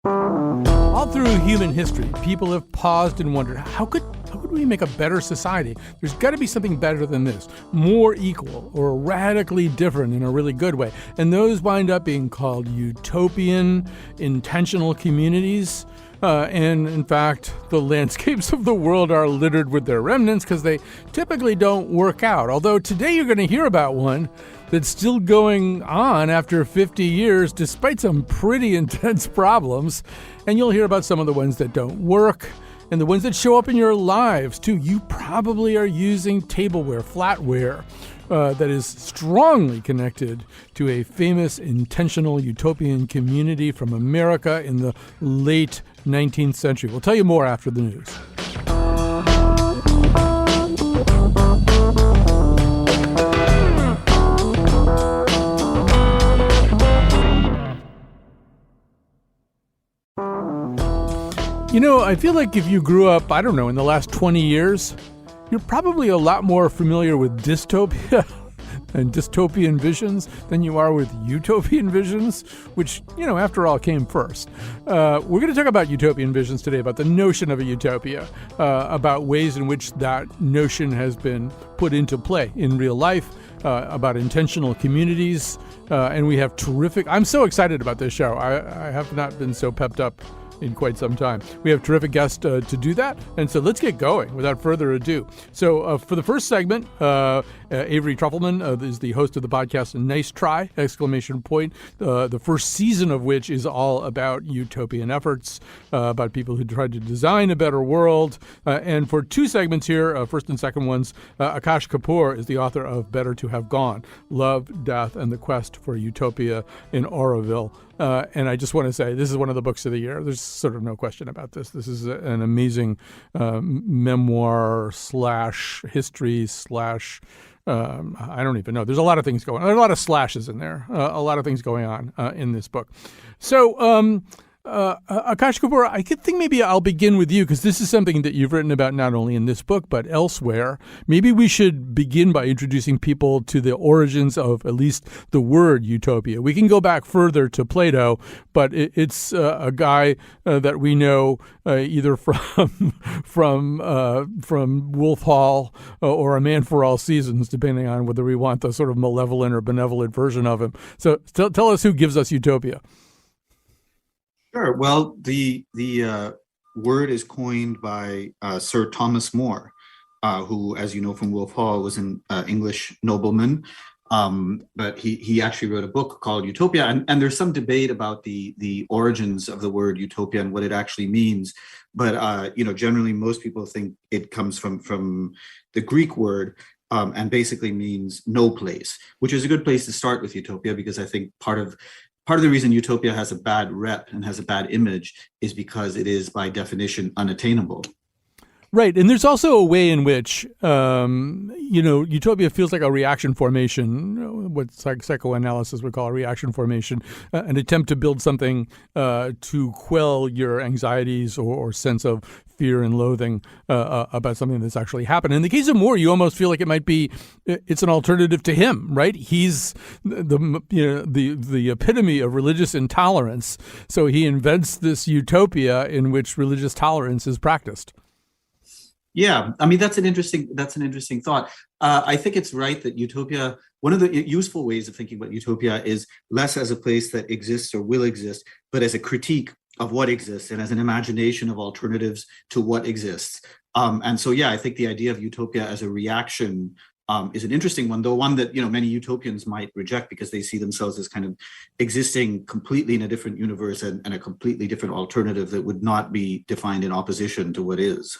All through human history, people have paused and wondered, how could we make a better society? There's got to be something better than this, more equal or radically different in a really good way. And those wind up being called utopian, intentional communities. And in fact, the landscapes of the world are littered with their remnants because they typically don't work out. Although today you're going to hear about one that's still going on after 50 years, despite some pretty intense problems. And you'll hear about some of the ones that don't work and the ones that show up in your lives, too. You probably are using tableware, flatware, that is strongly connected to a famous intentional utopian community from America in the late 19th century. We'll tell you more after the news. You know, I feel like if you grew up, I don't know, in the last 20 years, you're probably a lot more familiar with dystopia and dystopian visions than you are with utopian visions, which, you know, after all, came first. We're going to talk about utopian visions today, about the notion of a utopia, about ways in which that notion has been put into play in real life, about intentional communities, and we have terrific... I'm so excited about this show. I have not been so pepped up in quite some time. We have terrific guests to do that, and so let's get going without further ado. So for the first segment, Avery Trufelman is the host of the podcast Nice Try! The first season of which is all about utopian efforts, about people who tried to design a better world. And for two segments here, first and second ones, Akash Kapoor is the author of Better to Have Gone, Love, Death, and the Quest for Utopia in Auroville. And I just want to say, this is one of the books of the year. There's sort of no question about this. This is an amazing memoir / history / I don't even know. There's a lot of things going on. There's a lot of slashes in there. A lot of things going on in this book. So Akash Kapoor, I could think maybe I'll begin with you because this is something that you've written about not only in this book but elsewhere. Maybe we should begin by introducing people to the origins of at least the word utopia. We can go back further to Plato, but it's a guy that we know either from Wolf Hall or A Man for All Seasons, depending on whether we want the sort of malevolent or benevolent version of him. So tell us who gives us utopia. Sure. Well, the word is coined by Sir Thomas More, who, as you know from Wolf Hall, was an English nobleman. But he actually wrote a book called Utopia, and there's some debate about the origins of the word utopia and what it actually means. But generally, most people think it comes from the Greek word. And basically means no place, which is a good place to start with utopia, because I think part of the reason utopia has a bad rep and has a bad image is because it is by definition unattainable. Right. And there's also a way in which, utopia feels like a reaction formation, what psychoanalysis would call a reaction formation, an attempt to build something to quell your anxieties or sense of fear and loathing about something that's actually happened. In the case of Moore, you almost feel like it's an alternative to him, right? He's the epitome of religious intolerance. So he invents this utopia in which religious tolerance is practiced. Yeah, I mean, that's an interesting thought. I think it's right that utopia, one of the useful ways of thinking about utopia is less as a place that exists or will exist, but as a critique of what exists and as an imagination of alternatives to what exists. And so, yeah, I think the idea of utopia as a reaction is an interesting one, though one that, many utopians might reject because they see themselves as kind of existing completely in a different universe and a completely different alternative that would not be defined in opposition to what is.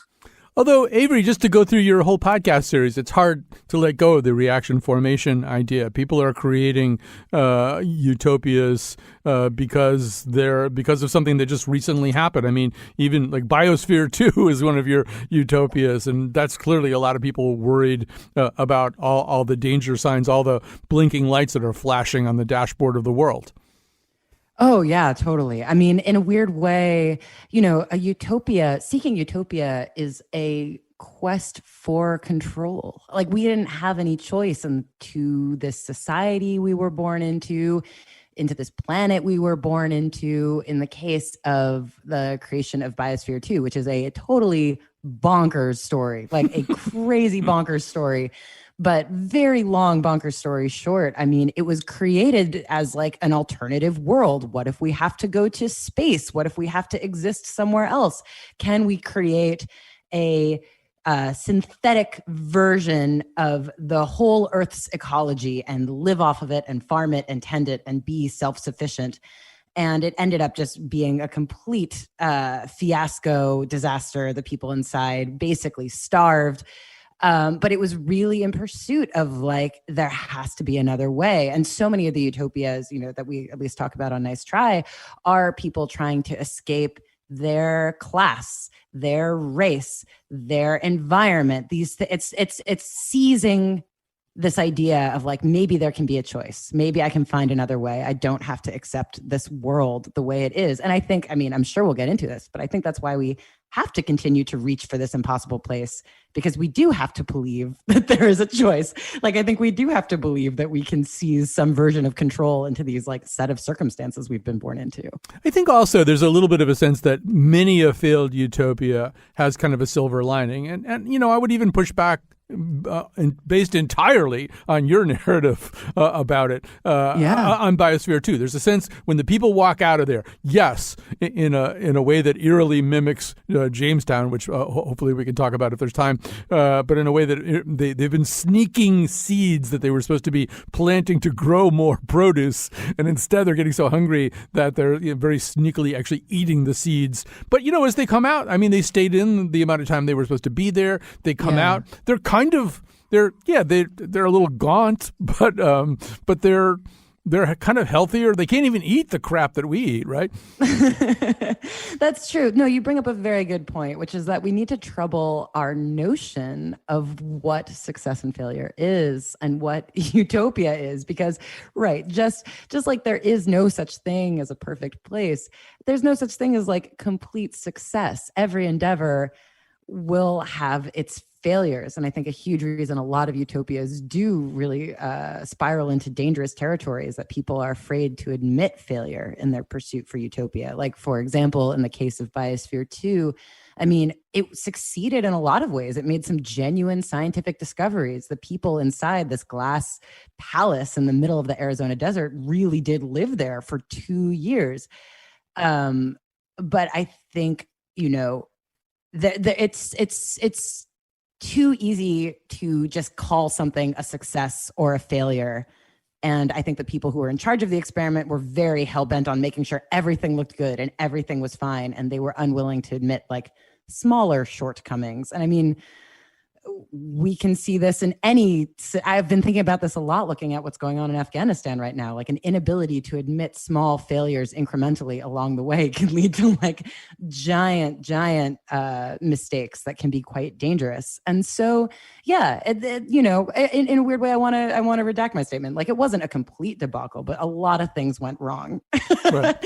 Although, Avery, just to go through your whole podcast series, it's hard to let go of the reaction formation idea. People are creating utopias because of something that just recently happened. I mean, even like Biosphere 2 is one of your utopias, and that's clearly a lot of people worried about all the danger signs, all the blinking lights that are flashing on the dashboard of the world. Oh, yeah, totally. I mean, in a weird way, seeking utopia is a quest for control. Like, we didn't have any choice into this society we were born into. into this planet we were born into, in the case of the creation of Biosphere 2, which is a totally bonkers story, like a crazy bonkers story, but very long bonkers story short. I mean, it was created as like an alternative world. What if we have to go to space? What if we have to exist somewhere else? Can we create a synthetic version of the whole Earth's ecology and live off of it and farm it and tend it and be self-sufficient? And it ended up just being a complete fiasco, disaster. The people inside basically starved. But it was really in pursuit of like, there has to be another way. And so many of the utopias, that we at least talk about on Nice Try, are people trying to escape their class, their race, their environment. It's seizing this idea of like, maybe there can be a choice. Maybe I can find another way. I don't have to accept this world the way it is. And I think, I'm sure we'll get into this, but I think that's why we have to continue to reach for this impossible place, because we do have to believe that there is a choice. Like, I think we do have to believe that we can seize some version of control into these like set of circumstances we've been born into. I think also there's a little bit of a sense that many a failed utopia has kind of a silver lining. And I would even push back based entirely on your narrative about it on Biosphere 2. There's a sense when the people walk out of there, yes, in a way that eerily mimics Jamestown, which hopefully we can talk about if there's time, but in a way that they've been sneaking seeds that they were supposed to be planting to grow more produce, and instead they're getting so hungry that they're very sneakily actually eating the seeds. But as they come out, they stayed in the amount of time they were supposed to be there. They come out, they're they're a little gaunt, but they're kind of healthier. They can't even eat the crap that we eat, right? That's true. No, you bring up a very good point, which is that we need to trouble our notion of what success and failure is and what utopia is, because just like there is no such thing as a perfect place, there's no such thing as like complete success. Every endeavor will have its failures. And I think a huge reason a lot of utopias do really spiral into dangerous territories that people are afraid to admit failure in their pursuit for utopia. Like, for example, in the case of Biosphere 2, it succeeded in a lot of ways. It made some genuine scientific discoveries. The people inside this glass palace in the middle of the Arizona desert really did live there for 2 years. But I think, it's too easy to just call something a success or a failure. And I think the people who were in charge of the experiment were very hell-bent on making sure everything looked good and everything was fine. And they were unwilling to admit like smaller shortcomings. And we can see this in I've been thinking about this a lot, looking at what's going on in Afghanistan right now. Like, an inability to admit small failures incrementally along the way can lead to like giant mistakes that can be quite dangerous. And so, in a weird way, I want to redact my statement. Like, it wasn't a complete debacle, but a lot of things went wrong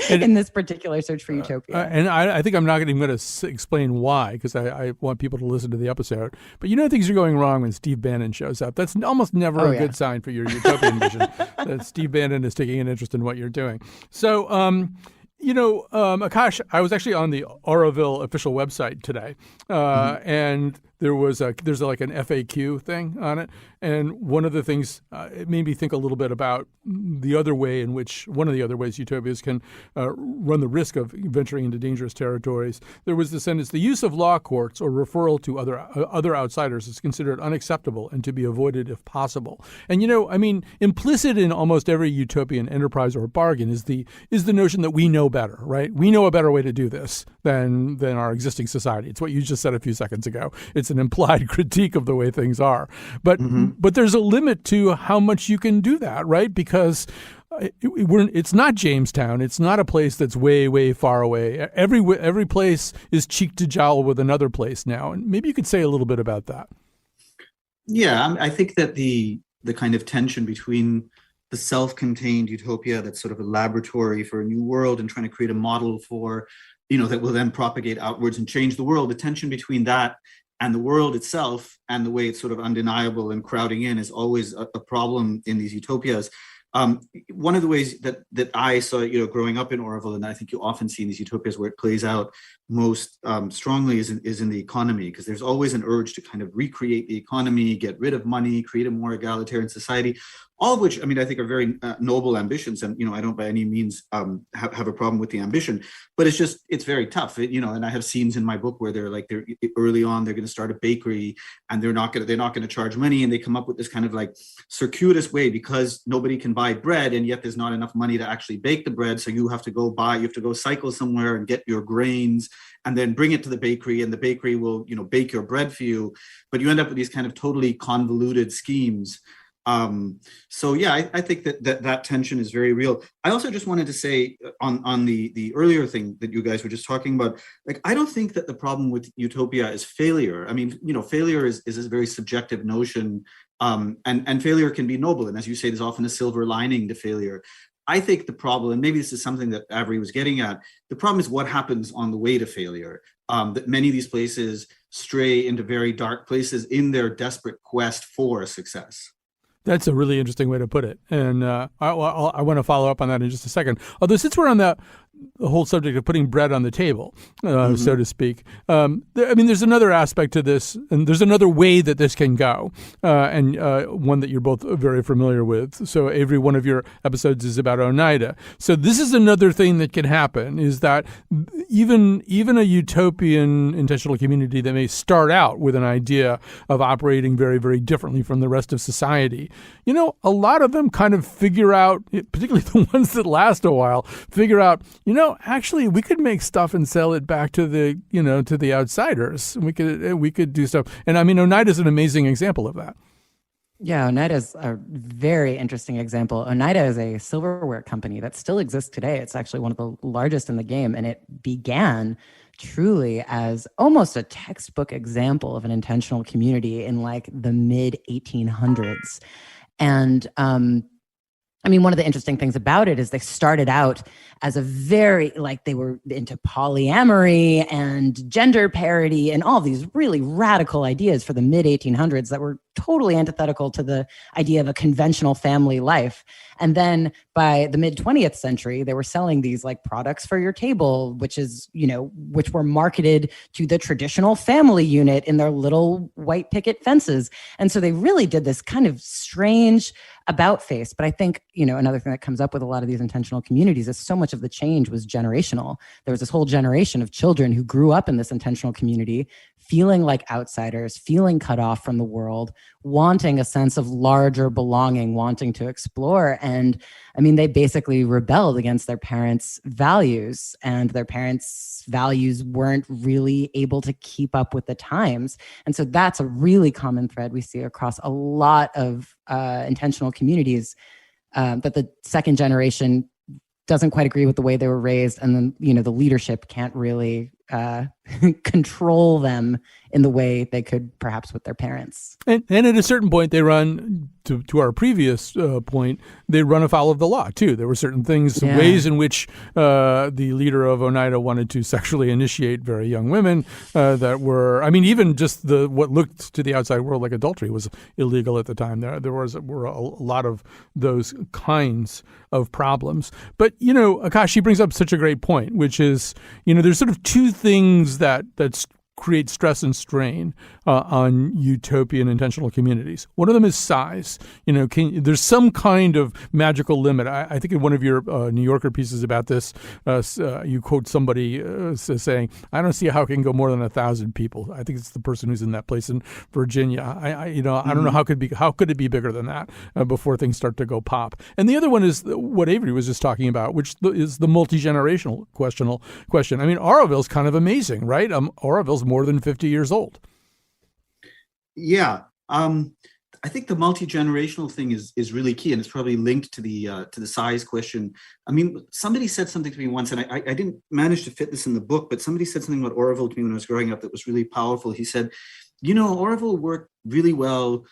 in this particular search for utopia. And I think I'm not even going to explain why, because I want people to listen to the episode. But things are going wrong when Steve Bannon shows up. That's almost never a good sign for your utopian vision, that Steve Bannon is taking an interest in what you're doing. So, Akash, I was actually on the Auroville official website today, and there's like an FAQ thing on it. And one of the things, it made me think a little bit about one of the other ways utopias can run the risk of venturing into dangerous territories. There was the sentence: the use of law courts or referral to other outsiders is considered unacceptable and to be avoided if possible. And, implicit in almost every utopian enterprise or bargain is the notion that we know better, right? We know a better way to do this than our existing society. It's what you just said a few seconds ago. It's an implied critique of the way things are. But there's a limit to how much you can do that, right? Because it's not Jamestown. It's not a place that's way, way far away. Every place is cheek to jowl with another place now. And maybe you could say a little bit about that. Yeah, I think that the kind of tension between the self-contained utopia that's sort of a laboratory for a new world and trying to create a model for, that will then propagate outwards and change the world, the tension between that and the world itself and the way it's sort of undeniable and crowding in is always a problem in these utopias. One of the ways that I saw, growing up in Orwell, and I think you often see in these utopias where it plays out most strongly is in the economy, because there's always an urge to kind of recreate the economy, get rid of money, create a more egalitarian society, all of which, I mean, I think are very noble ambitions. And, I don't by any means have a problem with the ambition, but it's very tough, and I have scenes in my book where they're early on, they're going to start a bakery and they're not going to charge money. And they come up with this kind of like circuitous way, because nobody can buy bread and yet there's not enough money to actually bake the bread. So you have to go cycle somewhere and get your grains and then bring it to the bakery, and the bakery will, bake your bread for you. But you end up with these kind of totally convoluted schemes. So yeah, I think that tension is very real. I also just wanted to say on the earlier thing that you guys were just talking about, I don't think that the problem with utopia is failure. I mean, failure is a very subjective notion, and failure can be noble. And as you say, there's often a silver lining to failure. I think the problem, and maybe this is something that Avery was getting at, the problem is what happens on the way to failure. That many of these places stray into very dark places in their desperate quest for success. That's a really interesting way to put it. And I want to follow up on that in just a second. Although since we're on the whole subject of putting bread on the table, so to speak, there's another aspect to this, and there's another way that this can go, and one that you're both very familiar with. So every one of your episodes is about Oneida. So this is another thing that can happen, is that even a utopian intentional community that may start out with an idea of operating very, very differently from the rest of society, a lot of them kind of figure out, particularly the ones that last a while, figure out, actually we could make stuff and sell it back to the outsiders. We could do stuff. And I mean, Oneida is an amazing example of that. Yeah, Oneida is a very interesting example. Oneida is a silverware company that still exists today. It's actually one of the largest in the game, and it began truly as almost a textbook example of an intentional community in the mid 1800s. And one of the interesting things about it is they started out as a very, they were into polyamory and gender parity and all these really radical ideas for the mid 1800s that were totally antithetical to the idea of a conventional family life. And then by the mid 20th century, they were selling these products for your table, which were marketed to the traditional family unit in their little white picket fences. And so they really did this kind of strange about face. But I think, another thing that comes up with a lot of these intentional communities is so much of the change was generational. There was this whole generation of children who grew up in this intentional community, feeling like outsiders, feeling cut off from the world, wanting a sense of larger belonging, wanting to explore. And they basically rebelled against their parents' values, and their parents' values weren't really able to keep up with the times. And so that's a really common thread we see across a lot of intentional communities, that the second generation doesn't quite agree with the way they were raised. And then, the leadership can't really control them in the way they could perhaps with their parents. And at a certain point, they run, to our previous point, they run afoul of the law, too. There were certain things, ways in which the leader of Oneida wanted to sexually initiate very young women that were, even just what looked to the outside world like adultery was illegal at the time. There were a lot of those kinds of problems. But, Akashi brings up such a great point, which is, there's sort of two things that create stress and strain on utopian intentional communities. One of them is size. There's some kind of magical limit. I think in one of your New Yorker pieces about this, you quote somebody saying, "I don't see how it can go more than 1,000 people." I think it's the person who's in that place in Virginia. I don't know how could it be bigger than that before things start to go pop. And the other one is what Avery was just talking about, which is the multi-generational question. Oroville's kind of amazing, right? Oroville's more than 50 years old. Yeah. I think the multi-generational thing is really key, and it's probably linked to the size question. Somebody said something to me once, and I didn't manage to fit this in the book, but somebody said something about Oroville to me when I was growing up that was really powerful. He said, Oroville worked really well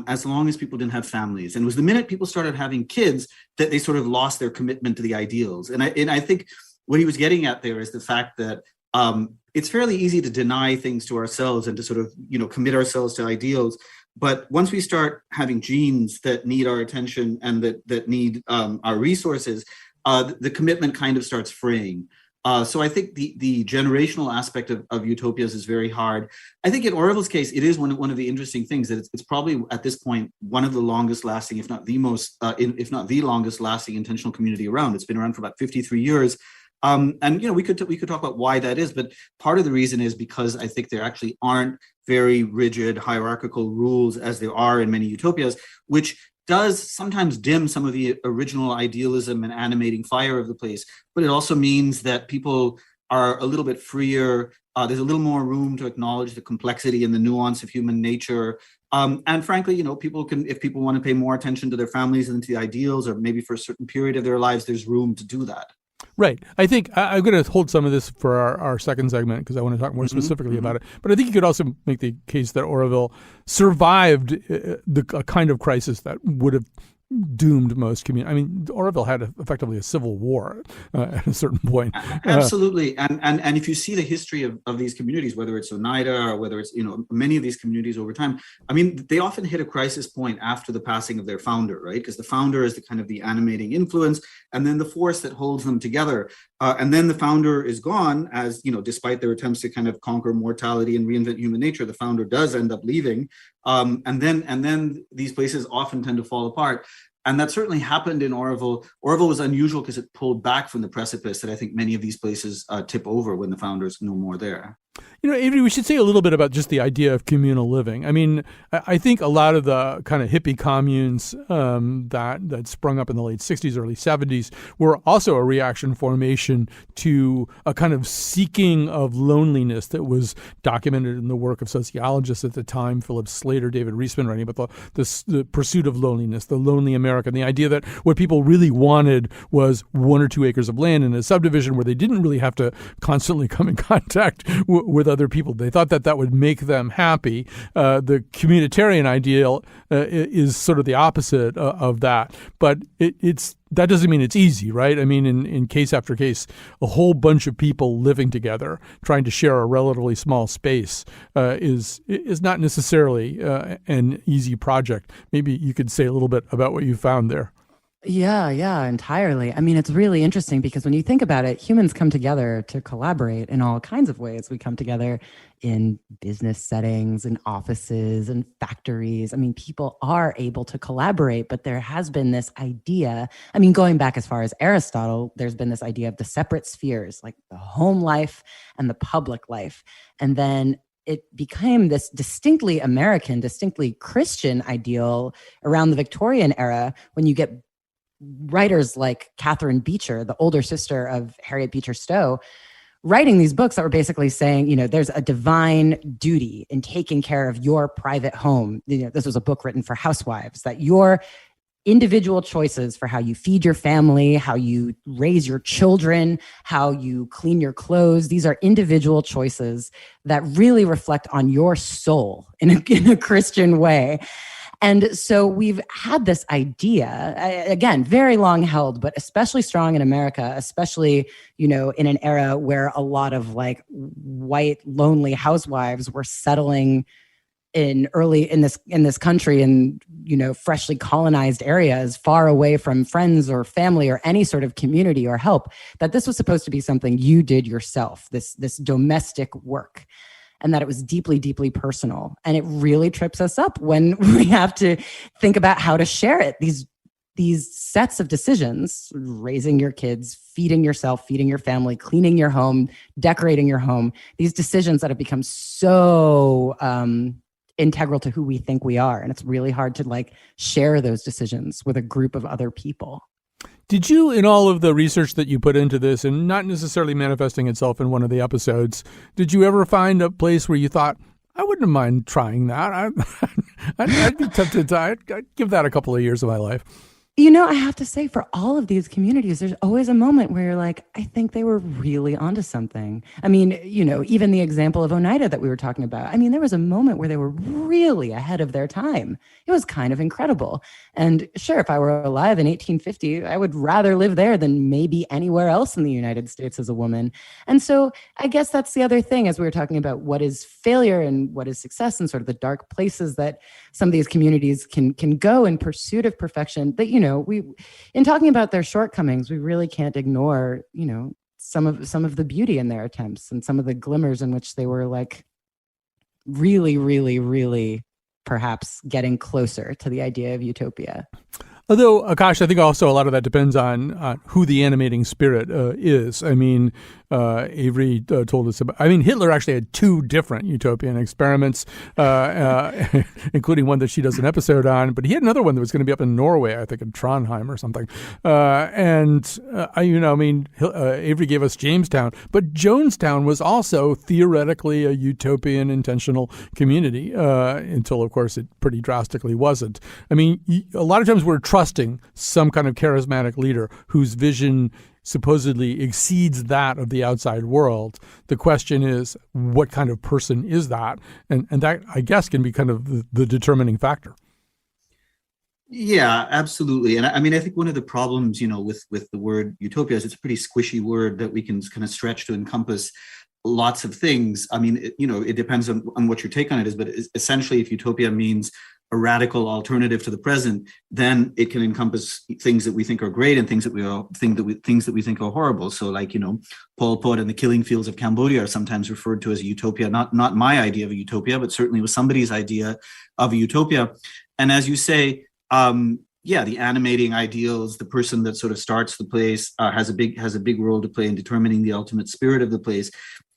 as long as people didn't have families. And it was the minute people started having kids that they sort of lost their commitment to the ideals. And I think what he was getting at there is the fact that it's fairly easy to deny things to ourselves and to sort of, commit ourselves to ideals. But once we start having genes that need our attention and that need our resources, the commitment kind of starts fraying. So I think the generational aspect of utopias is very hard. I think in Orwell's case, it is one of the interesting things that it's probably at this point one of the longest lasting, if not the most, if not the longest lasting intentional community around. It's been around for about 53 years. And we could talk about why that is, but part of the reason is because I think there actually aren't very rigid hierarchical rules as there are in many utopias, which does sometimes dim some of the original idealism and animating fire of the place, but it also means that people are a little bit freer. There's a little more room to acknowledge the complexity and the nuance of human nature. And frankly, people can, if people want to pay more attention to their families and to the ideals, or maybe for a certain period of their lives, there's room to do that. Right. I think I'm going to hold some of this for our second segment because I want to talk more specifically about it. But I think you could also make the case that Orwell survived a kind of crisis that would have doomed most communities. I mean, Orwell had effectively a civil war at a certain point. Absolutely. And if you see the history of these communities, whether it's Oneida or whether it's, many of these communities over time, I mean, they often hit a crisis point after the passing of their founder, right? Because the founder is the kind of the animating influence and then the force that holds them together. And then the founder is gone, as, despite their attempts to kind of conquer mortality and reinvent human nature, the founder does end up leaving. And then these places often tend to fall apart. And that certainly happened in Orwell. Orwell was unusual because it pulled back from the precipice that I think many of these places tip over when the founder's no more there. Avery, we should say a little bit about just the idea of communal living. I mean, I think a lot of the kind of hippie communes that sprung up in the late 60s, early 70s were also a reaction formation to a kind of seeking of loneliness that was documented in the work of sociologists at the time, Philip Slater, David Reisman, writing about the pursuit of loneliness, the lonely American, the idea that what people really wanted was 1 or 2 acres of land in a subdivision where they didn't really have to constantly come in contact with other people. They thought that would make them happy. The communitarian ideal is sort of the opposite of that. But that doesn't mean it's easy, right? I mean, in case after case, a whole bunch of people living together, trying to share a relatively small space is not necessarily an easy project. Maybe you could say a little bit about what you found there. Yeah, entirely. I mean, it's really interesting because when you think about it, humans come together to collaborate in all kinds of ways. We come together in business settings, in offices, and factories. I mean, people are able to collaborate, but there has been this idea, I mean, going back as far as Aristotle, there's been this idea of the separate spheres, like the home life and the public life. And then it became this distinctly American, distinctly Christian ideal around the Victorian era when you get writers like Catherine Beecher, the older sister of Harriet Beecher Stowe, writing these books that were basically saying, there's a divine duty in taking care of your private home. This was a book written for housewives, that your individual choices for how you feed your family, how you raise your children, how you clean your clothes, these are individual choices that really reflect on your soul in a Christian way. And so we've had this idea, again, very long held, but especially strong in America, especially, in an era where a lot of like white, lonely housewives were settling in this country in, freshly colonized areas far away from friends or family or any sort of community or help, that this was supposed to be something you did yourself, this domestic work. And that it was deeply, deeply personal. And it really trips us up when we have to think about how to share it. These sets of decisions, raising your kids, feeding yourself, feeding your family, cleaning your home, decorating your home, these decisions that have become so integral to who we think we are. And it's really hard to share those decisions with a group of other people. Did you, in all of the research that you put into this, and not necessarily manifesting itself in one of the episodes, did you ever find a place where you thought, I wouldn't mind trying that? I'd be tempted to. I'd give that a couple of years of my life. I have to say, for all of these communities, there's always a moment where you're like, I think they were really onto something. I mean, even the example of Oneida that we were talking about, I mean, there was a moment where they were really ahead of their time. It was kind of incredible. And sure, if I were alive in 1850, I would rather live there than maybe anywhere else in the United States as a woman. And so I guess that's the other thing, as we were talking about what is failure and what is success, and sort of the dark places that some of these communities can go in pursuit of perfection, that, we, in talking about their shortcomings, we really can't ignore, some of the beauty in their attempts and some of the glimmers in which they were like really, really, really perhaps getting closer to the idea of utopia. Although, Akash, I think also a lot of that depends on who the animating spirit is. I mean, Avery told us about, Hitler actually had 2 different utopian experiments, including one that she does an episode on, but he had another one that was going to be up in Norway, I think in Trondheim or something. Avery gave us Jamestown, but Jonestown was also theoretically a utopian intentional community until, of course, it pretty drastically wasn't. I mean, a lot of times we're trusting some kind of charismatic leader whose vision supposedly exceeds that of the outside world. The question is, what kind of person is that? And that, I guess, can be kind of the determining factor. Yeah, absolutely. And I think one of the problems, with the word utopia is it's a pretty squishy word that we can kind of stretch to encompass lots of things. I mean, it depends on what your take on it is, but essentially if utopia means a radical alternative to the present, then it can encompass things that we think are great and things that we think are horrible. So, like, Pol Pot and the killing fields of Cambodia are sometimes referred to as a utopia. Not my idea of a utopia, but certainly was somebody's idea of a utopia. And as you say, the animating ideals, the person that sort of starts the place has a big role to play in determining the ultimate spirit of the place.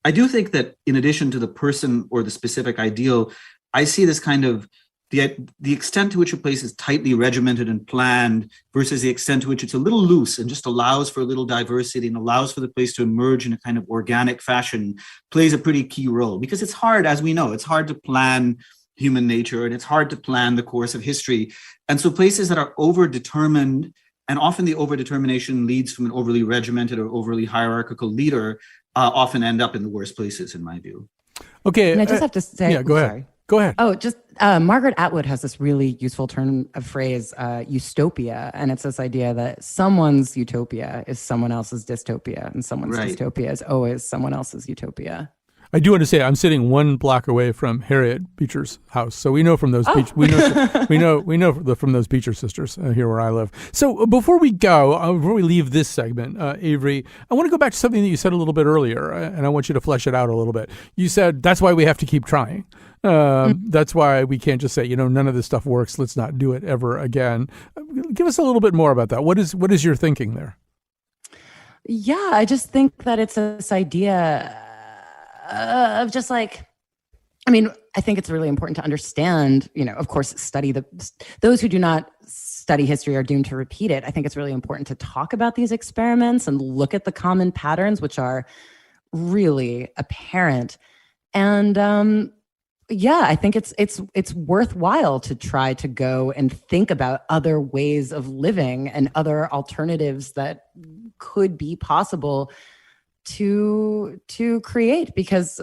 I do think that in addition to the person or the specific ideal, I see this kind of the extent to which a place is tightly regimented and planned versus the extent to which it's a little loose and just allows for a little diversity and allows for the place to emerge in a kind of organic fashion plays a pretty key role. Because it's hard, as we know, it's hard to plan human nature and it's hard to plan the course of history. And so places that are over-determined, and often the over-determination leads from an overly regimented or overly hierarchical leader, often end up in the worst places, in my view. Okay. And I just have to say... Yeah, go ahead. Sorry. Go ahead. Oh, just Margaret Atwood has this really useful turn of phrase, utopia. And it's this idea that someone's utopia is someone else's dystopia, and someone's dystopia is always someone else's utopia. I do want to say I'm sitting 1 block away from Harriet Beecher's house, so we know from those we know from those Beecher sisters here where I live. So before we leave this segment, Avery, I want to go back to something that you said a little bit earlier, and I want you to flesh it out a little bit. You said that's why we have to keep trying. That's why we can't just say, none of this stuff works, let's not do it ever again. Give us a little bit more about that. What is your thinking there? Yeah, I just think that it's this idea of just like, I think it's really important to understand, of course, study those who do not study history are doomed to repeat it. I think it's really important to talk about these experiments and look at the common patterns, which are really apparent. And I think it's worthwhile to try to go and think about other ways of living and other alternatives that could be possible to create, because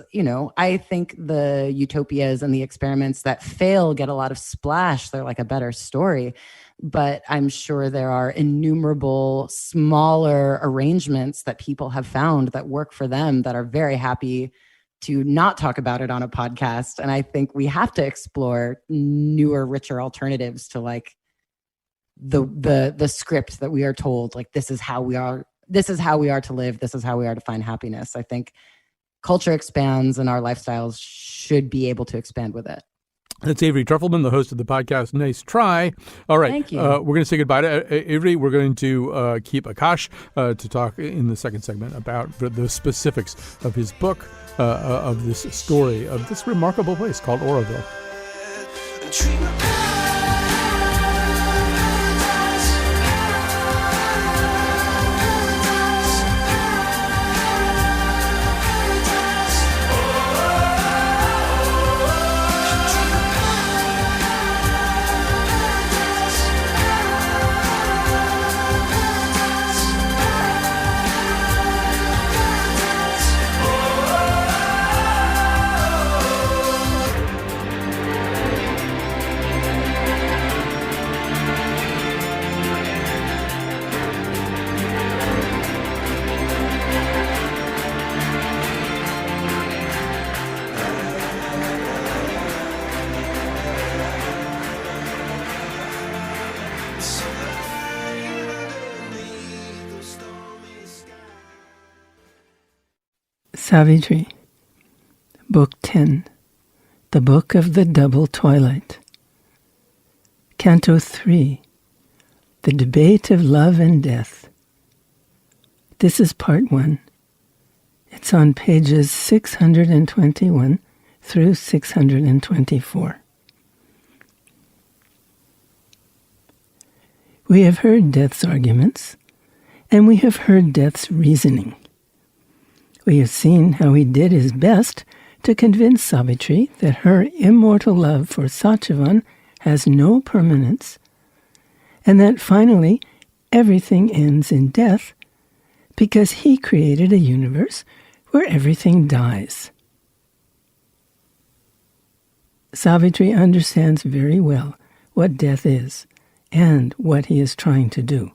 I think the utopias and the experiments that fail get a lot of splash. They're like a better story, but I'm sure there are innumerable smaller arrangements that people have found that work for them, that are very happy to not talk about it on a podcast. And I think we have to explore newer, richer alternatives to like the script that we are told, like, this is how we are to live. This is how we are to find happiness. I think culture expands and our lifestyles should be able to expand with it. That's Avery Trufelman, the host of the podcast Nice Try. All right. Thank you. We're going to say goodbye to Avery. We're going to keep Akash to talk in the second segment about the specifics of his book, of this story, of this remarkable place called Oroville. Savitri, Book 10, The Book of the Double Twilight. Canto 3, The Debate of Love and Death. This is part 1. It's on pages 621 through 624. We have heard Death's arguments, and we have heard Death's reasoning. We have seen how he did his best to convince Savitri that her immortal love for Satyavan has no permanence, and that finally everything ends in death because he created a universe where everything dies. Savitri understands very well what death is and what he is trying to do.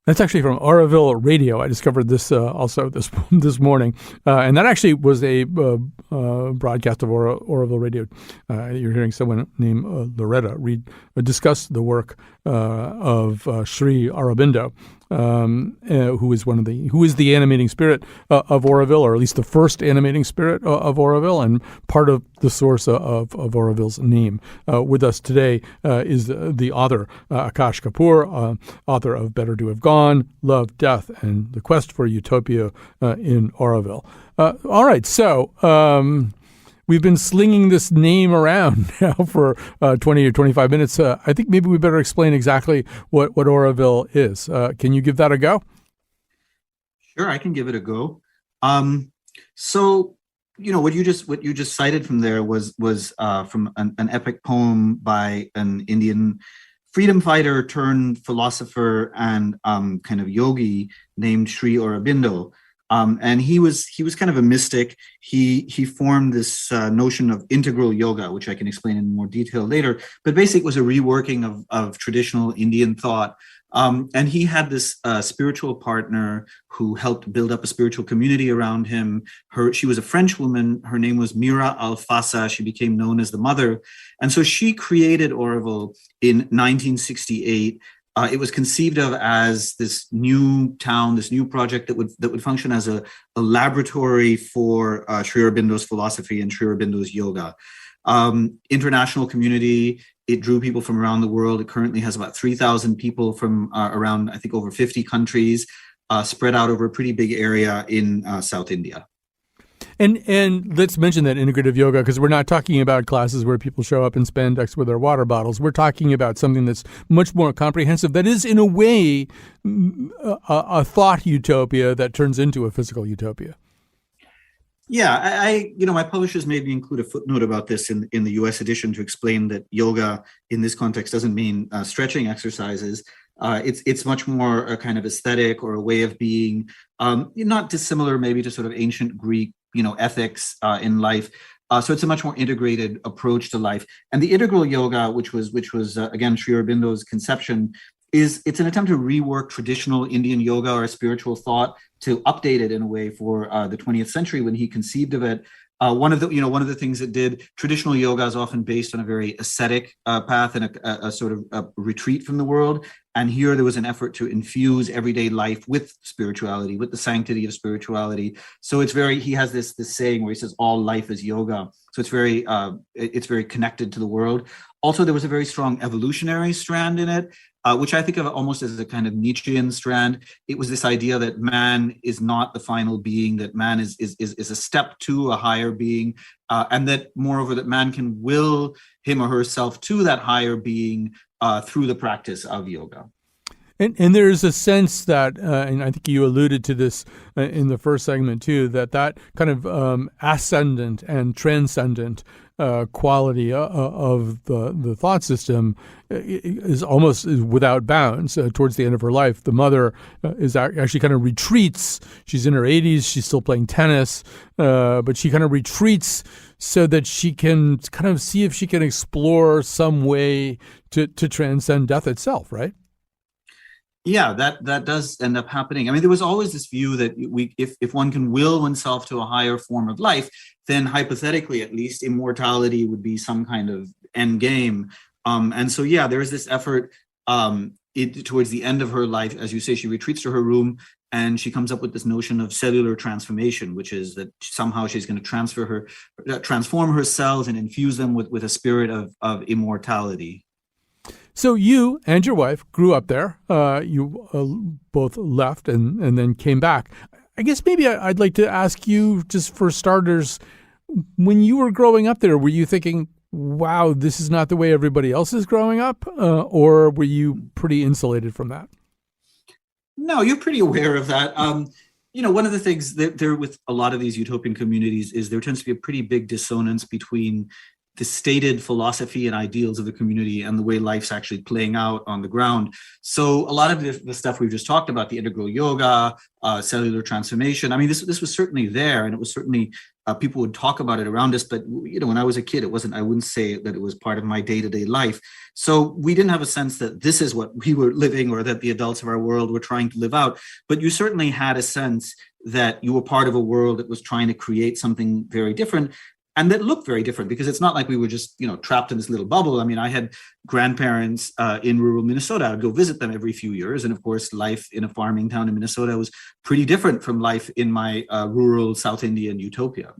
That's actually from Oroville Radio. I discovered this also this morning. And that actually was a broadcast of Oroville Radio. You're hearing someone named Loretta discuss the work of Sri Aurobindo, who is the animating spirit of Oroville, or at least the first animating spirit of Oroville, and part of the source of Oroville's name. With us today is the author, Akash Kapoor, author of Better to Have Gone, Love, Death, and The Quest for Utopia in Oroville. All right, so we've been slinging this name around now for 20 or 25 minutes. I think maybe we better explain exactly what Oroville is. Can you give that a go? Sure, I can give it a go. So, what you just cited from there was from an epic poem by an Indian freedom fighter turned philosopher and kind of yogi named Sri Aurobindo. And he was kind of a mystic. He formed this notion of integral yoga, which I can explain in more detail later. But basically, it was a reworking of traditional Indian thought. And he had this spiritual partner who helped build up a spiritual community around him. She was a French woman. Her name was Mira Alfassa. She became known as the Mother. And so she created Oroville in 1968. It was conceived of as this new town, this new project that would function as a laboratory for Sri Aurobindo's philosophy and Sri Aurobindo's yoga. International community, it drew people from around the world. It currently has about 3,000 people from around, I think, over 50 countries, spread out over a pretty big area in South India. And let's mention that integrative yoga, because we're not talking about classes where people show up in spandex with their water bottles. We're talking about something that's much more comprehensive, that is, in a way, a thought utopia that turns into a physical utopia. Yeah, I my publishers made me include a footnote about this in the U.S. edition to explain that yoga in this context doesn't mean stretching exercises. It's much more a kind of aesthetic or a way of being, not dissimilar maybe to sort of ancient Greek, ethics in life. So it's a much more integrated approach to life. And the integral yoga, which was again Sri Aurobindo's conception, it's an attempt to rework traditional Indian yoga or spiritual thought to update it in a way for the 20th century when he conceived of it. One of the things it did, traditional yoga is often based on a very ascetic path and a sort of a retreat from the world. And here there was an effort to infuse everyday life with spirituality, with the sanctity of spirituality. So he has this saying where he says, all life is yoga. So it's very connected to the world. Also, there was a very strong evolutionary strand in it, which I think of almost as a kind of Nietzschean strand. It was this idea that man is not the final being, that man is a step to a higher being, and that moreover, that man can will him or herself to that higher being through the practice of yoga. And there's a sense that, and I think you alluded to this in the first segment too, that kind of ascendant and transcendent quality of the thought system is almost without bounds. Towards the end of her life, the mother is actually kind of retreats. She's in her 80s. She's still playing tennis, but she kind of retreats so that she can kind of see if she can explore some way to transcend death itself, right? Yeah, that does end up happening. I mean, there was always this view that if one can will oneself to a higher form of life, then hypothetically, at least, immortality would be some kind of end game. And so, yeah, there is this effort towards the end of her life, as you say, she retreats to her room and she comes up with this notion of cellular transformation, which is that somehow she's going to transform her cells and infuse them with a spirit of immortality. So you and your wife grew up there. You both left and then came back. I guess maybe I'd like to ask you, just for starters, when you were growing up there, were you thinking, wow, this is not the way everybody else is growing up? Or were you pretty insulated from that? No, you're pretty aware of that. One of the things that there with a lot of these utopian communities is there tends to be a pretty big dissonance between the stated philosophy and ideals of the community and the way life's actually playing out on the ground. So a lot of the stuff we've just talked about, the integral yoga, cellular transformation, I mean, this was certainly there, and it was certainly, people would talk about it around us. But, when I was a kid, I wouldn't say that it was part of my day-to-day life. So we didn't have a sense that this is what we were living or that the adults of our world were trying to live out. But you certainly had a sense that you were part of a world that was trying to create something very different. And that looked very different, because it's not like we were just, trapped in this little bubble. I mean, I had grandparents in rural Minnesota. I would go visit them every few years. And of course, life in a farming town in Minnesota was pretty different from life in my rural South Indian utopia.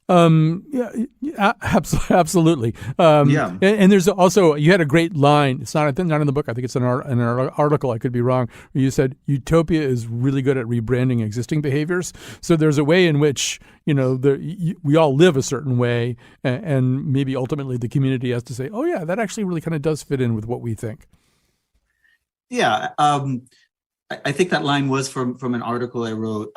Absolutely. And there's also, you had a great line. It's not in the book. I think it's in an article. I could be wrong. Where you said utopia is really good at rebranding existing behaviors. So there's a way in which, we all live a certain way, and maybe ultimately the community has to say, oh yeah, that actually really kind of does fit in with what we think. Yeah. I think that line was from an article I wrote.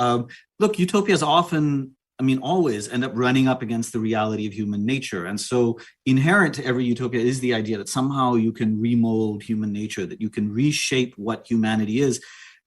Look, utopias always end up running up against the reality of human nature. And so inherent to every utopia is the idea that somehow you can remold human nature, that you can reshape what humanity is.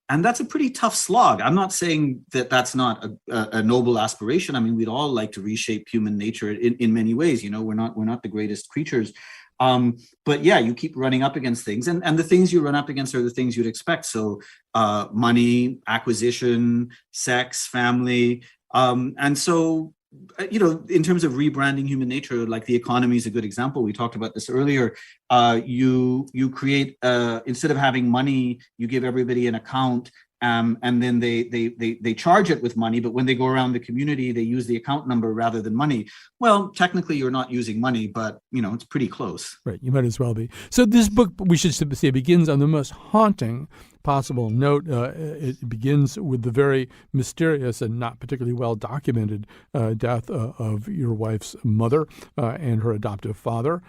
And that's a pretty tough slog. I'm not saying that that's not a noble aspiration. I mean, we'd all like to reshape human nature in many ways. We're not the greatest creatures. But yeah, you keep running up against things, and the things you run up against are the things you'd expect. So money, acquisition, sex, family. And so, in terms of rebranding human nature, like the economy is a good example. We talked about this earlier. You create, instead of having money, you give everybody an account, and then they charge it with money. But when they go around the community, they use the account number rather than money. Well, technically, you're not using money, but it's pretty close. Right, you might as well be. So this book, we should say, begins on the most haunting possible note. It begins with the very mysterious and not particularly well documented death of your wife's mother and her adoptive father,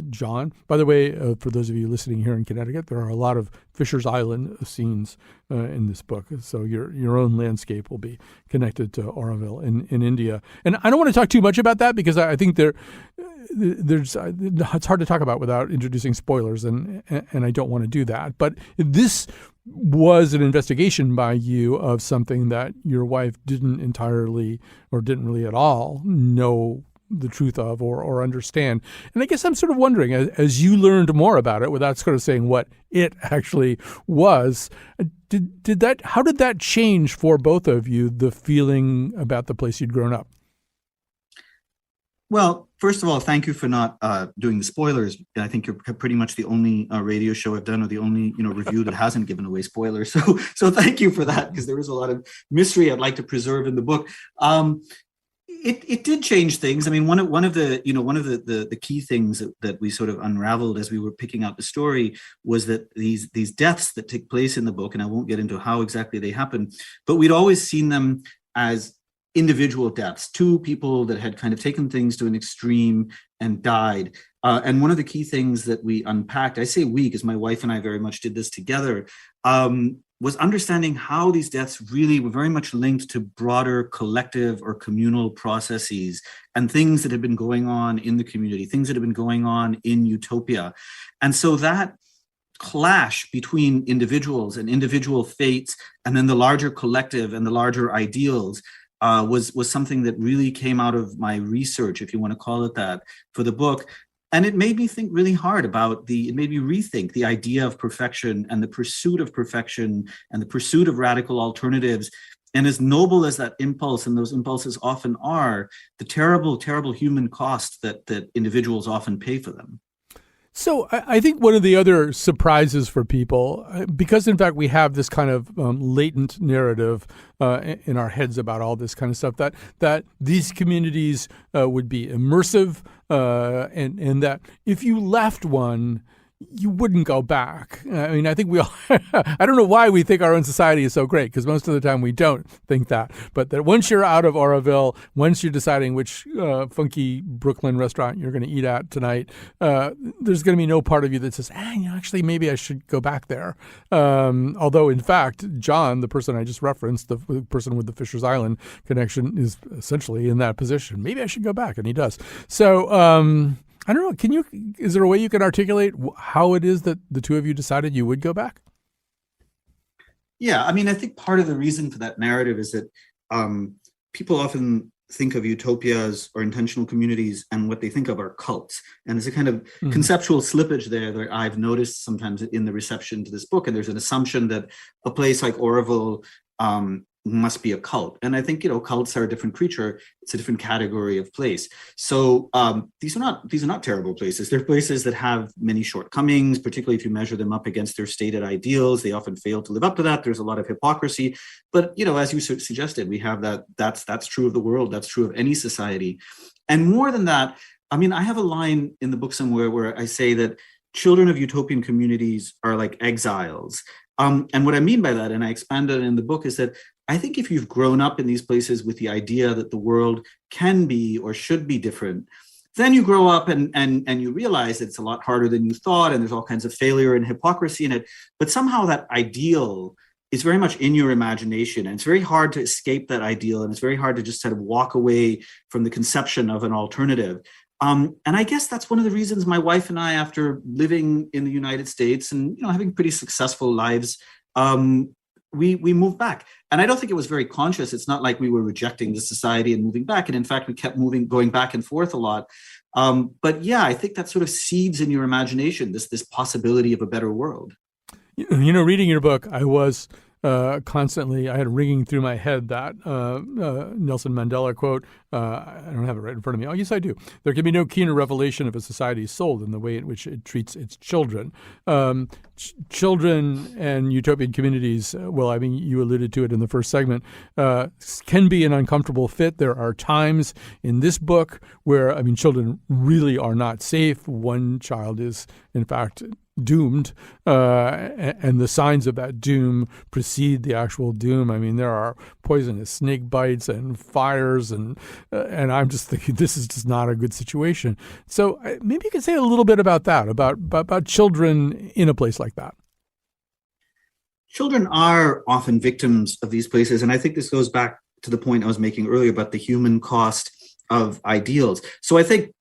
John. By the way, for those of you listening here in Connecticut, there are a lot of Fisher's Island scenes in this book. So your own landscape will be connected to Auroville in India. And I don't want to talk too much about that, because I think it's hard to talk about without introducing spoilers, and I don't want to do that. But this was an investigation by you of something that your wife didn't really at all know the truth of or understand. And I guess I'm sort of wondering, as you learned more about it, without sort of saying what it actually was, how did that change for both of you, the feeling about the place you'd grown up? Well, first of all, thank you for not doing the spoilers. I think you're pretty much the only radio show I've done, or the only review that hasn't given away spoilers. So thank you for that, because there is a lot of mystery I'd like to preserve in the book. It did change things. I mean, one of the key things that we sort of unraveled as we were picking out the story was that these deaths that take place in the book, and I won't get into how exactly they happen, but we'd always seen them as individual deaths, two people that had kind of taken things to an extreme and died. And one of the key things that we unpacked, I say we, because my wife and I very much did this together, was understanding how these deaths really were very much linked to broader collective or communal processes and things that had been going on in the community, things that had been going on in utopia. And so that clash between individuals and individual fates, and then the larger collective and the larger ideals, was something that really came out of my research, if you want to call it that, for the book. And it made me think really hard it made me rethink the idea of perfection and the pursuit of perfection and the pursuit of radical alternatives. And as noble as that impulse, and those impulses often are, the terrible, terrible human cost that individuals often pay for them. So I think one of the other surprises for people, because in fact we have this kind of latent narrative in our heads about all this kind of stuff, that these communities would be immersive, and that if you left one, you wouldn't go back. I mean, I think we all, I don't know why we think our own society is so great, because most of the time we don't think that. But that once you're out of Oroville, once you're deciding which funky Brooklyn restaurant you're going to eat at tonight, there's going to be no part of you that says, actually, maybe I should go back there. Although, in fact, John, the person I just referenced, the person with the Fisher's Island connection, is essentially in that position. Maybe I should go back, and he does. So, I don't know. Is there a way you can articulate how it is that the two of you decided you would go back? Yeah, I mean, I think part of the reason for that narrative is that people often think of utopias or intentional communities, and what they think of are cults. And there's a kind of conceptual slippage there that I've noticed sometimes in the reception to this book. And there's an assumption that a place like Oroville must be a cult. And I think, cults are a different creature. It's a different category of place. So these are not terrible places. They're places that have many shortcomings, particularly if you measure them up against their stated ideals. They often fail to live up to that. There's a lot of hypocrisy. But, as you suggested, we have that's true of the world. That's true of any society. And more than that, I mean, I have a line in the book somewhere where I say that children of utopian communities are like exiles. And what I mean by that, and I expand on it in the book, is that I think if you've grown up in these places with the idea that the world can be or should be different, then you grow up and you realize that it's a lot harder than you thought, and there's all kinds of failure and hypocrisy in it. But somehow that ideal is very much in your imagination, and it's very hard to escape that ideal, and it's very hard to just sort of walk away from the conception of an alternative. And I guess that's one of the reasons my wife and I, after living in the United States and having pretty successful lives, we moved back. And I don't think it was very conscious. It's not like we were rejecting the society and moving back. And in fact, we kept going back and forth a lot. But yeah, I think that sort of seeds in your imagination this possibility of a better world. Reading your book, I was constantly, I had ringing through my head that Nelson Mandela quote. I don't have it right in front of me. Oh, yes, I do. There can be no keener revelation of a society's soul than the way in which it treats its children. Children and utopian communities, well, I mean, you alluded to it in the first segment, can be an uncomfortable fit. There are times in this book where, children really are not safe. One child is, in fact, doomed, and the signs of that doom precede the actual doom. I mean, there are poisonous snake bites and fires, and I'm just thinking this is just not a good situation. So maybe you could say a little bit about that, about children in a place like that. Children are often victims of these places, and I think this goes back to the point I was making earlier about the human cost of ideals. So I think,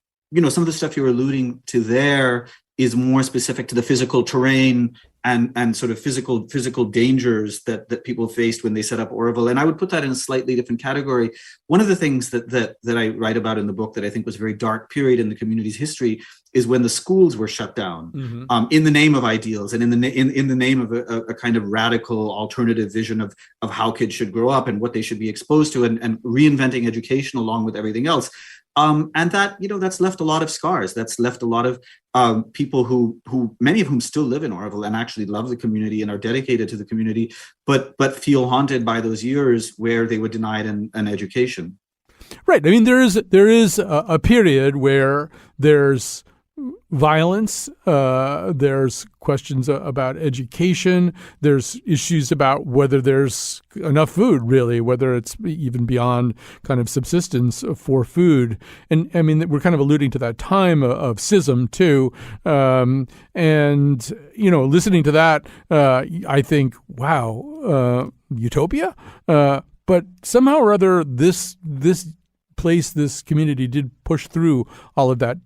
some of the stuff you're alluding to there is more specific to the physical terrain and sort of physical dangers that people faced when they set up Oroville. And I would put that in a slightly different category. One of the things that I write about in the book that I think was a very dark period in the community's history is when the schools were shut down in the name of ideals and in the name of a kind of radical alternative vision of how kids should grow up and what they should be exposed to, and reinventing education along with everything else. And that, that's left a lot of scars. That's left a lot of people who many of whom still live in Oroville and actually love the community and are dedicated to the community, but feel haunted by those years where they were denied an education. Right. I mean, there is a period where there's violence, there's questions about education, there's issues about whether there's enough food, really, whether it's even beyond kind of subsistence for food. And I mean, we're kind of alluding to that time of schism too. And, listening to that, I think, wow, utopia? But somehow or other, this place, this community did push through all of that.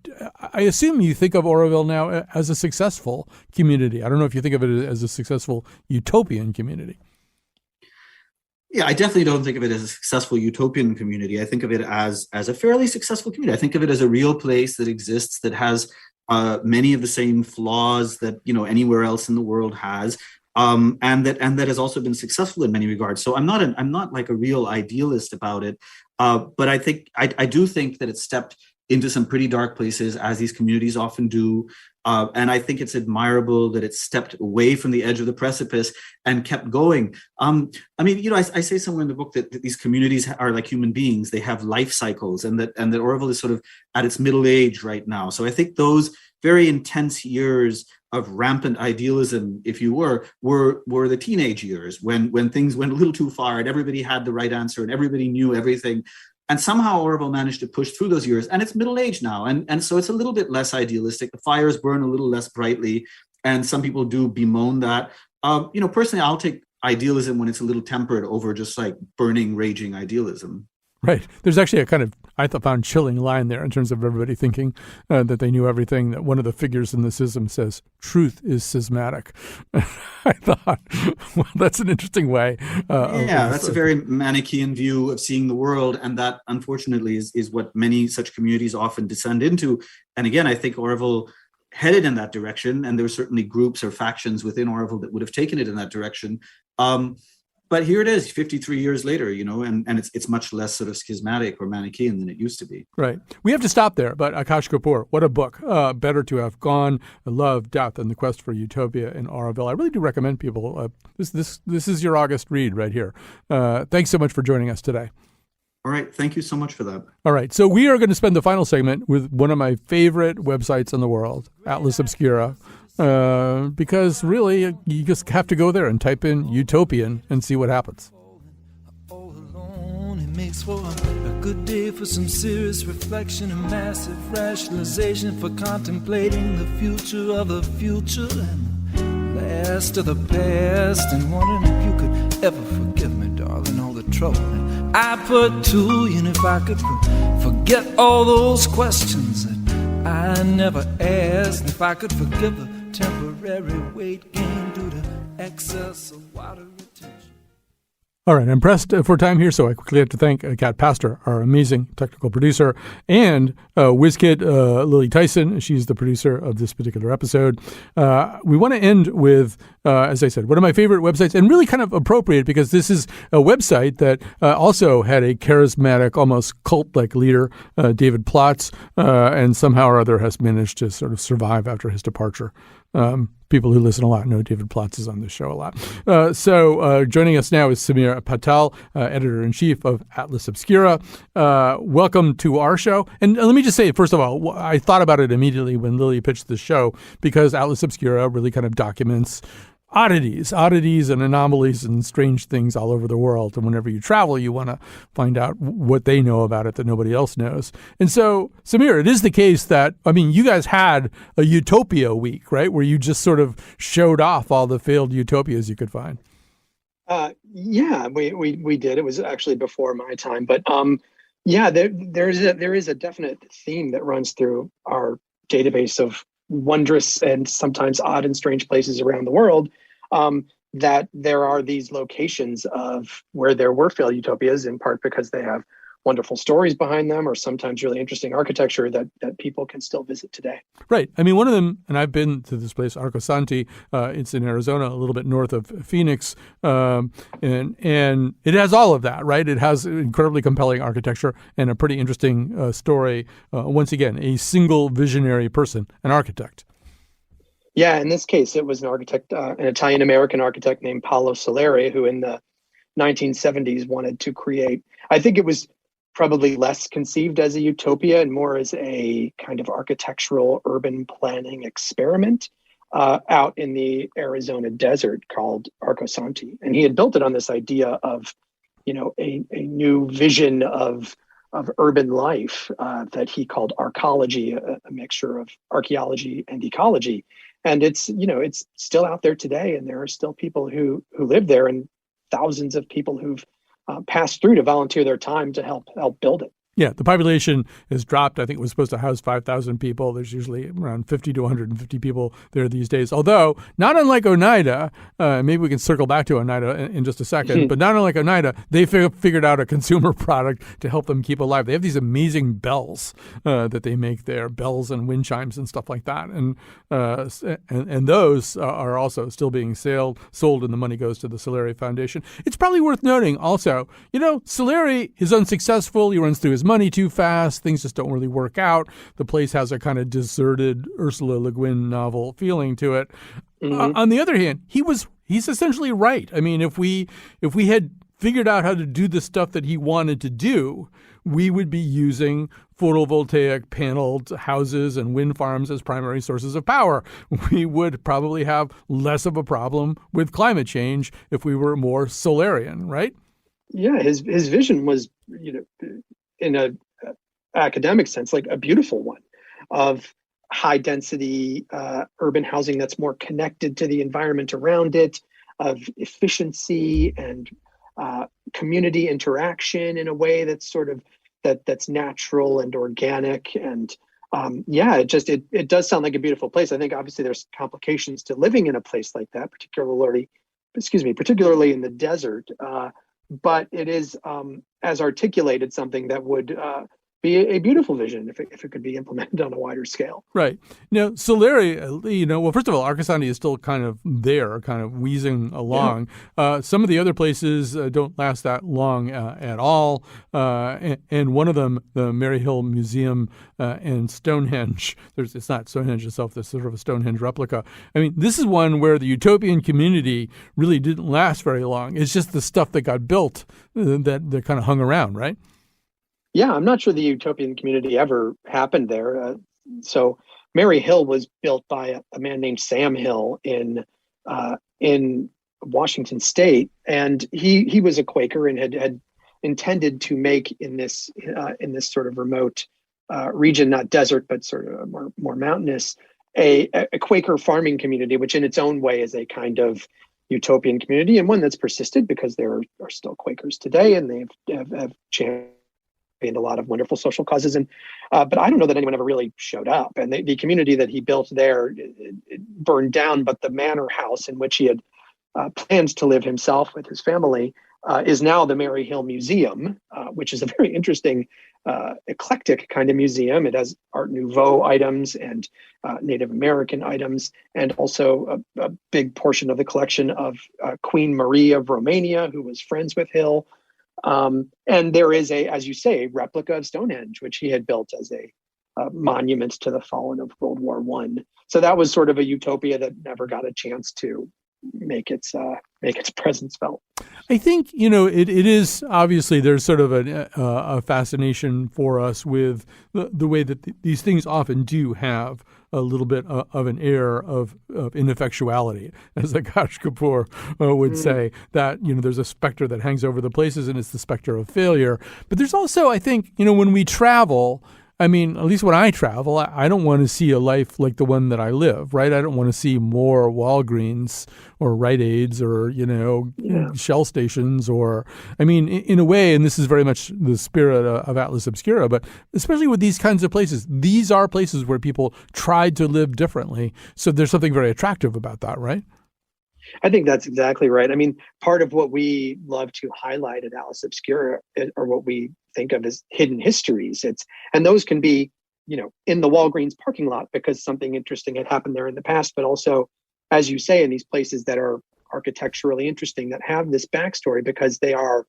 I assume you think of Oroville now as a successful community. I don't know if you think of it as a successful utopian community. Yeah, I definitely don't think of it as a successful utopian community. I think of it as a fairly successful community. I think of it as a real place that exists, that has many of the same flaws that anywhere else in the world has. And that has also been successful in many regards. So I'm not like a real idealist about it, but I do think that it stepped into some pretty dark places, as these communities often do. And I think it's admirable that it stepped away from the edge of the precipice and kept going. I mean, I say somewhere in the book that these communities are like human beings. They have life cycles, and that Orville is sort of at its middle age right now. So I think those very intense years of rampant idealism, if you were the teenage years when things went a little too far and everybody had the right answer and everybody knew everything. And somehow Orville managed to push through those years, and it's middle age now. And so it's a little bit less idealistic. The fires burn a little less brightly. And some people do bemoan that. Personally, I'll take idealism when it's a little tempered over just like burning, raging idealism. Right. There's actually a kind of, I found chilling line there in terms of everybody thinking that they knew everything. That one of the figures in the schism says, truth is schismatic. I thought, well, that's an interesting way. That's a very Manichaean view of seeing the world. And that, unfortunately, is what many such communities often descend into. And again, I think Orville headed in that direction. And there were certainly groups or factions within Orville that would have taken it in that direction. But here it is, 53 years later, and it's much less sort of schismatic or Manichaean than it used to be. Right. We have to stop there. But Akash Kapoor, what a book. Better to Have Gone, Love, Death, and the Quest for Utopia in Orville. I really do recommend people. This is your August read right here. Thanks so much for joining us today. All right. Thank you so much for that. All right. So we are going to spend the final segment with one of my favorite websites in the world, Atlas Obscura. Because really, you just have to go there and type in utopian and see what happens. All alone, it makes for a good day for some serious reflection and massive rationalization for contemplating the future of the future and the past of the past, and wondering if you could ever forgive me, darling, all the trouble that I put to you, and if I could forget all those questions that I never asked, and if I could forgive the temporary weight gain due to excess of water retention. All right, I'm pressed for time here, so I quickly have to thank Kat Pastor, our amazing technical producer, and WizKid Lily Tyson. She's the producer of this particular episode. We want to end with, as I said, one of my favorite websites, and really kind of appropriate because this is a website that also had a charismatic, almost cult-like leader, David Plotz, and somehow or other has managed to sort of survive after his departure. People who listen a lot know David Plotz is on this show a lot. So joining us now is Samir Patel, editor-in-chief of Atlas Obscura. Welcome to our show. And let me just say, first of all, I thought about it immediately when Lily pitched the show because Atlas Obscura really kind of documents oddities and anomalies and strange things all over the world. And whenever you travel, you want to find out what they know about it that nobody else knows. And so, Samir, it is the case that, you guys had a Utopia week, right? Where you just sort of showed off all the failed utopias you could find. Yeah, we did. It was actually before my time. But there is a definite theme that runs through our database of wondrous and sometimes odd and strange places around the world, that there are these locations of where there were failed utopias, in part because they have wonderful stories behind them or sometimes really interesting architecture that people can still visit today. Right. One of them, and I've been to this place, Arcosanti, it's in Arizona, a little bit north of Phoenix, and it has all of that, right? It has incredibly compelling architecture and a pretty interesting story. Once again, a single visionary person, an architect. Yeah, in this case, it was an architect, an Italian-American architect named Paolo Soleri, who in the 1970s wanted to create, I think it was probably less conceived as a utopia and more as a kind of architectural urban planning experiment out in the Arizona desert called Arcosanti. And he had built it on this idea of, a new vision of urban life that he called arcology, a mixture of archaeology and ecology. And it's still out there today. And there are still people who live there, and thousands of people who've passed through to volunteer their time to help build it. Yeah, the population has dropped. I think it was supposed to house 5,000 people. There's usually around 50 to 150 people there these days. Although, not unlike Oneida, maybe we can circle back to Oneida in just a second, but not unlike Oneida, they figured out a consumer product to help them keep alive. They have these amazing bells that they make there, bells and wind chimes and stuff like that. And those are also still being sold, and the money goes to the Soleri Foundation. It's probably worth noting also, Soleri is unsuccessful. He runs through his money too fast. Things just don't really work out. The place has a kind of deserted Ursula Le Guin novel feeling to it. On the other hand, he's essentially right. I mean, if we had figured out how to do the stuff that he wanted to do, we would be using photovoltaic paneled houses and wind farms as primary sources of power. We would probably have less of a problem with climate change if we were more Solarian, right? Yeah, his vision was, in a academic sense, like a beautiful one of high density urban housing that's more connected to the environment around it, of efficiency and community interaction in a way that's sort of that's natural and organic. And it does sound like a beautiful place. I think obviously there's complications to living in a place like that, particularly in the desert. But it is, as articulated, something that would be a beautiful vision if it could be implemented on a wider scale. Right. Now, Solari, well, first of all, Arcasani is still kind of there, kind of wheezing along. Yeah. Some of the other places don't last that long at all. And one of them, the Maryhill Museum and Stonehenge, it's not Stonehenge itself, there's sort of a Stonehenge replica. I mean, this is one where the utopian community really didn't last very long. It's just the stuff that got built that kind of hung around, right? Yeah, I'm not sure the utopian community ever happened there. So Mary Hill was built by a man named Sam Hill in Washington State, and he was a Quaker and had intended to make in this sort of remote region, not desert but sort of more mountainous, a Quaker farming community, which in its own way is a kind of utopian community and one that's persisted because there are still Quakers today, and they have championed a lot of wonderful social causes. And but I don't know that anyone ever really showed up. And the community that he built there, it burned down, but the manor house in which he had planned to live himself with his family is now the Maryhill Museum, which is a very interesting, eclectic kind of museum. It has Art Nouveau items and Native American items, and also a big portion of the collection of Queen Marie of Romania, who was friends with Hill. And there is as you say, a replica of Stonehenge, which he had built as a monument to the fallen of World War I. So that was sort of a utopia that never got a chance to make its presence felt. I think, it is obviously there's sort of a fascination for us with the way that these things often do have a little bit of an air of ineffectuality, as Akash Kapoor would say, that, there's a specter that hangs over the places, and it's the specter of failure. But there's also, I think, when we travel, I mean, at least when I travel, I don't want to see a life like the one that I live, right? I don't want to see more Walgreens or Rite Aids or, Shell stations or, I mean, in a way, and this is very much the spirit of Atlas Obscura, but especially with these kinds of places, these are places where people tried to live differently. So there's something very attractive about that, right? I think that's exactly right. I mean, part of what we love to highlight at Atlas Obscura, or what we think of as hidden histories, and those can be, in the Walgreens parking lot because something interesting had happened there in the past, but also, as you say, in these places that are architecturally interesting, that have this backstory because they are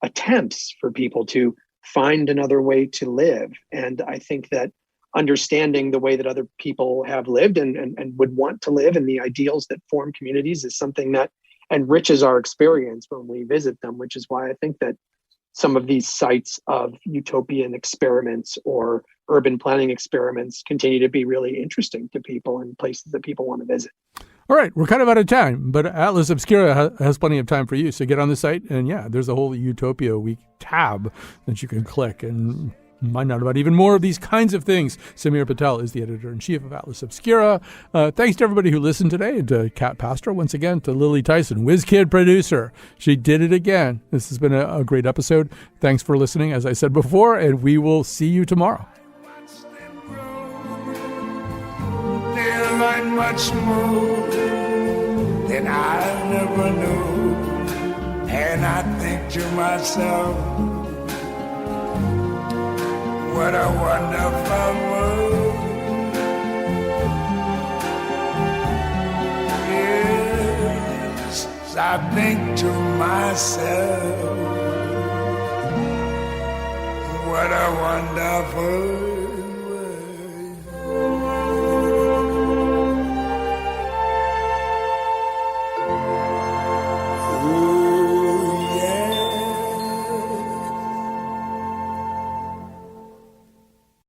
attempts for people to find another way to live. And I think that understanding the way that other people have lived and would want to live and the ideals that form communities is something that enriches our experience when we visit them, which is why I think that some of these sites of utopian experiments or urban planning experiments continue to be really interesting to people and places that people want to visit. All right, we're kind of out of time, but Atlas Obscura has plenty of time for you. So get on the site, and there's a whole Utopia Week tab that you can click and find out about even more of these kinds of things. Samir Patel is the editor-in-chief of Atlas Obscura. Thanks to everybody who listened today, and to Kat Pastor, once again, to Lily Tyson, WizKid producer. She did it again. This has been a great episode. Thanks for listening, as I said before, and we will see you tomorrow. They'll learn much more than I never knew, and I think to myself, what a wonderful world. Yes, I think to myself, what what a wonderful